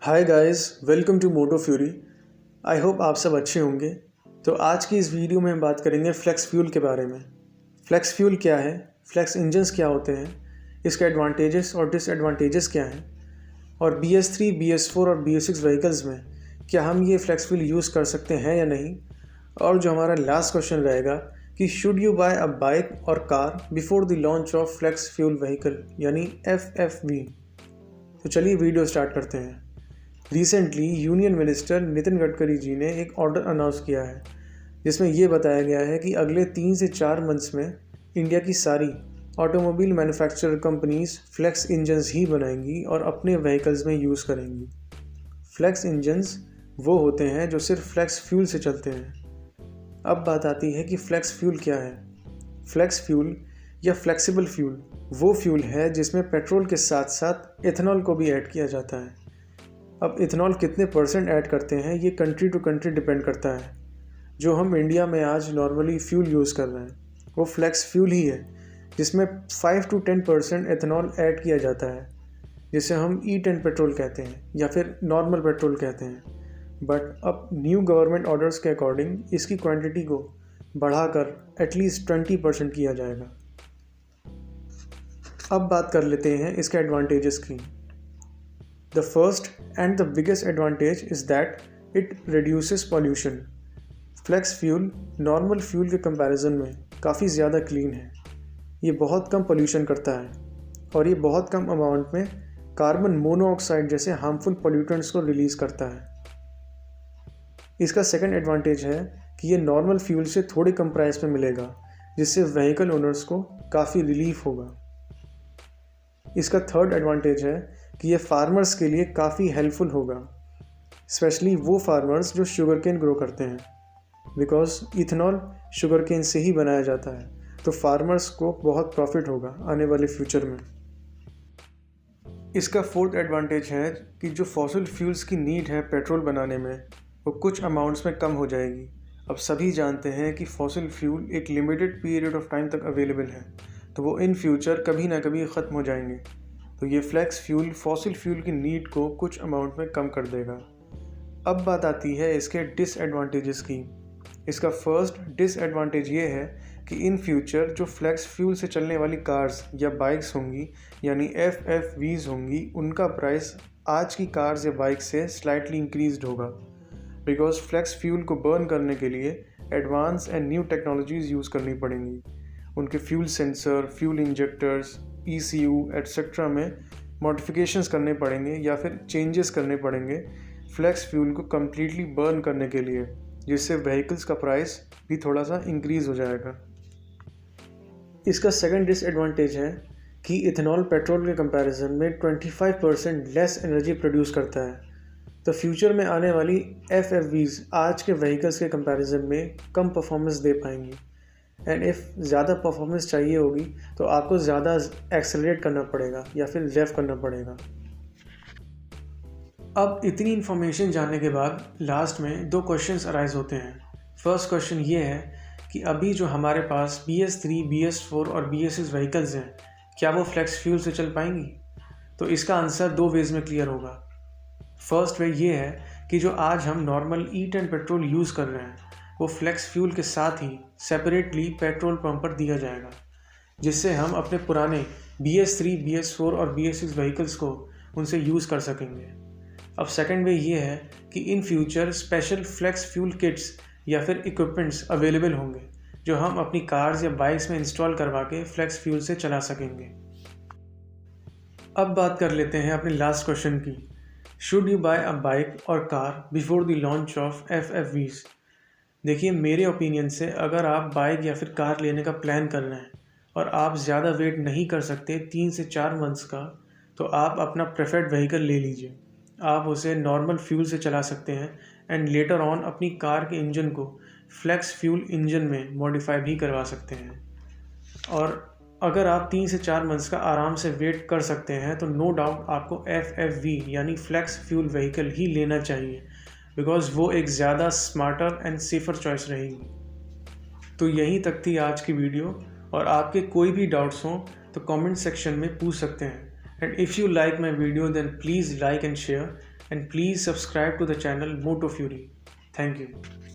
Hi guys, welcome to Moto Fury. I hope आप सब अच्छे होंगे। तो आज की इस वीडियो में हम बात करेंगे फ्लेक्स फ्यूल के बारे में। फ्लेक्स फ्यूल क्या है, फ्लेक्स इंजन्स क्या होते हैं, इसके एडवांटेजेस और डिसएडवांटेजेस क्या हैं, और BS3, BS4 और BS6 व्हीकल्स में क्या हम ये फ्लेक्स फ्यूल यूज़ कर सकते हैं या नहीं। और जो हमारा लास्ट क्वेश्चन रहेगा कि should you buy a bike और car before the launch of flex fuel vehicle यानी FFV। तो चलिए वीडियो स्टार्ट करते हैं। Recently union minister Nitin Gadkari ji ने एक ऑर्डर अनाउंस किया है जिसमें ये बताया गया है कि अगले 3 से 4 मंथ्स में इंडिया की सारी automobile manufacturer companies flex engines ही बनाएंगी और अपने व्हीकल्स में यूज़ करेंगी। फ्लेक्स इंजन्स वो होते हैं जो सिर्फ फ्लेक्स फ्यूल से चलते हैं। अब बात आती है कि फ्लेक्स फ्यूल क्या है। फ्लेक्स फ्यूल या फ्लेक्सिबल फ्यूल वो फ्यूल है जिसमें पेट्रोल के साथ साथ इथेनॉल को भी ऐड किया जाता है। अब इथेनॉल कितने % ऐड करते हैं ये कंट्री टू कंट्री डिपेंड करता है। जो हम इंडिया में आज नॉर्मली फ्यूल यूज़ कर रहे हैं वो फ्लेक्स फ्यूल ही है जिसमें 5 to 10% इथेनॉल ऐड किया जाता है, जिसे हम E10 पेट्रोल कहते हैं या फिर नॉर्मल पेट्रोल कहते हैं। बट अब न्यू गवर्नमेंट ऑर्डर्स के अकॉर्डिंग इसकी क्वांटिटी को बढ़ाकर एटलीस्ट 20% किया जाएगा। अब बात कर लेते हैं इसके एडवांटेजेस की। The first and the biggest advantage is that it reduces pollution. Flex fuel normal fuel के कंपैरिजन में काफ़ी ज़्यादा क्लीन है। ये बहुत कम पोल्यूशन करता है और ये बहुत कम अमाउंट में कार्बन मोनोऑक्साइड जैसे हार्मफुल पोल्यूटेंट्स को रिलीज़ करता है। इसका सेकंड एडवांटेज है कि ये नॉर्मल फ्यूल से थोड़े कम प्राइस में मिलेगा, जिससे व्हीकल ओनर्स को काफ़ी रिलीफ होगा। इसका थर्ड एडवांटेज है कि ये फार्मर्स के लिए काफ़ी हेल्पफुल होगा, स्पेशली वो फार्मर्स जो शुगर केन ग्रो करते हैं, बिकॉज इथेनॉल शुगर केन से ही बनाया जाता है। तो फार्मर्स को बहुत प्रॉफिट होगा आने वाले फ्यूचर में। इसका फोर्थ एडवांटेज है कि जो फॉसिल फ्यूल्स की नीड है पेट्रोल बनाने में वो कुछ अमाउंट्स में कम हो जाएगी। अब सभी जानते हैं कि फॉसिल फ्यूल एक लिमिटेड पीरियड ऑफ टाइम तक अवेलेबल है, तो वो इन फ्यूचर कभी ना कभी ख़त्म हो जाएंगे। तो ये फ्लेक्स फ्यूल फॉसिल फ्यूल की नीड को कुछ अमाउंट में कम कर देगा। अब बात आती है इसके डिसएडवांटेजेस की। इसका फर्स्ट डिसएडवांटेज ये है कि इन फ्यूचर जो फ्लेक्स फ्यूल से चलने वाली कार्स या बाइक्स होंगी यानी FFVs होंगी, उनका प्राइस आज की कार्स या बाइक से स्लाइटली इंक्रीज्ड होगा, बिकॉज फ्लेक्स फ्यूल को बर्न करने के लिए advance and new technologies use करनी पड़ेंगी। उनके fuel sensor, fuel injectors, ECU etcetera में मॉडिफिकेशंस करने पड़ेंगे या फिर चेंजेस करने पड़ेंगे फ्लेक्स फ्यूल को कम्प्लीटली बर्न करने के लिए, जिससे व्हीकल्स का प्राइस भी थोड़ा सा इंक्रीज़ हो जाएगा। इसका सेकंड डिसएडवांटेज है कि इथेनॉल पेट्रोल के कंपैरिजन में 25% लेस एनर्जी प्रोड्यूस करता है। तो फ्यूचर में आने वाली FFVs आज के व्हीकल्स के कंपैरिजन में कम परफॉर्मेंस दे पाएंगी। एंड इफ़ ज़्यादा परफॉर्मेंस चाहिए होगी तो आपको ज़्यादा एक्सेलरेट करना पड़ेगा या फिर रेव करना पड़ेगा। अब इतनी इन्फॉर्मेशन जानने के बाद लास्ट में 2 क्वेश्चंस अराइज होते हैं। फर्स्ट क्वेश्चन ये है कि अभी जो हमारे पास BS3, BS4 और BS6 व्हीकल्स हैं, क्या वो फ्लेक्स फ्यूल से चल पाएंगी? तो इसका आंसर 2 वेज़ में क्लियर होगा। फर्स्ट वे ये है कि जो आज हम नॉर्मल E10 पेट्रोल यूज़ कर रहे हैं वो फ्लेक्स फ्यूल के साथ ही सेपरेटली पेट्रोल पंप पर दिया जाएगा, जिससे हम अपने पुराने BS3, BS4 और BS6 व्हीकल्स को उनसे यूज़ कर सकेंगे। अब सेकंड वे ये है कि in future special flex fuel kits या फिर इक्विपमेंट्स अवेलेबल होंगे जो हम अपनी कार्स या बाइक्स में इंस्टॉल करवा के फ्लेक्स फ्यूल से चला सकेंगे। अब बात कर लेते हैं अपने लास्ट क्वेश्चन की, should you buy a bike और car before the launch of FFVs। देखिए, मेरे ओपिनियन से अगर आप बाइक या फिर कार लेने का प्लान कर रहे हैं और आप ज़्यादा वेट नहीं कर सकते 3 से 4 मंथ्स का, तो आप अपना प्रेफर्ड व्हीकल ले लीजिए। आप उसे नॉर्मल फ्यूल से चला सकते हैं एंड लेटर ऑन अपनी कार के इंजन को फ्लेक्स फ्यूल इंजन में मॉडिफाई भी करवा सकते हैं। और अगर आप 3 से 4 मंथ्स का आराम से वेट कर सकते हैं तो नो डाउट आपको FFV यानी फ्लेक्स फ्यूल व्हीकल ही लेना चाहिए, बिकॉज वो एक ज़्यादा स्मार्टर एंड सेफ़र चॉइस रहेगी। तो यहीं तक थी आज की वीडियो, और आपके कोई भी डाउट्स हों तो कमेंट सेक्शन में पूछ सकते हैं। And if you like my video, then please like and share, and please subscribe to the channel Moto Fury. Thank you.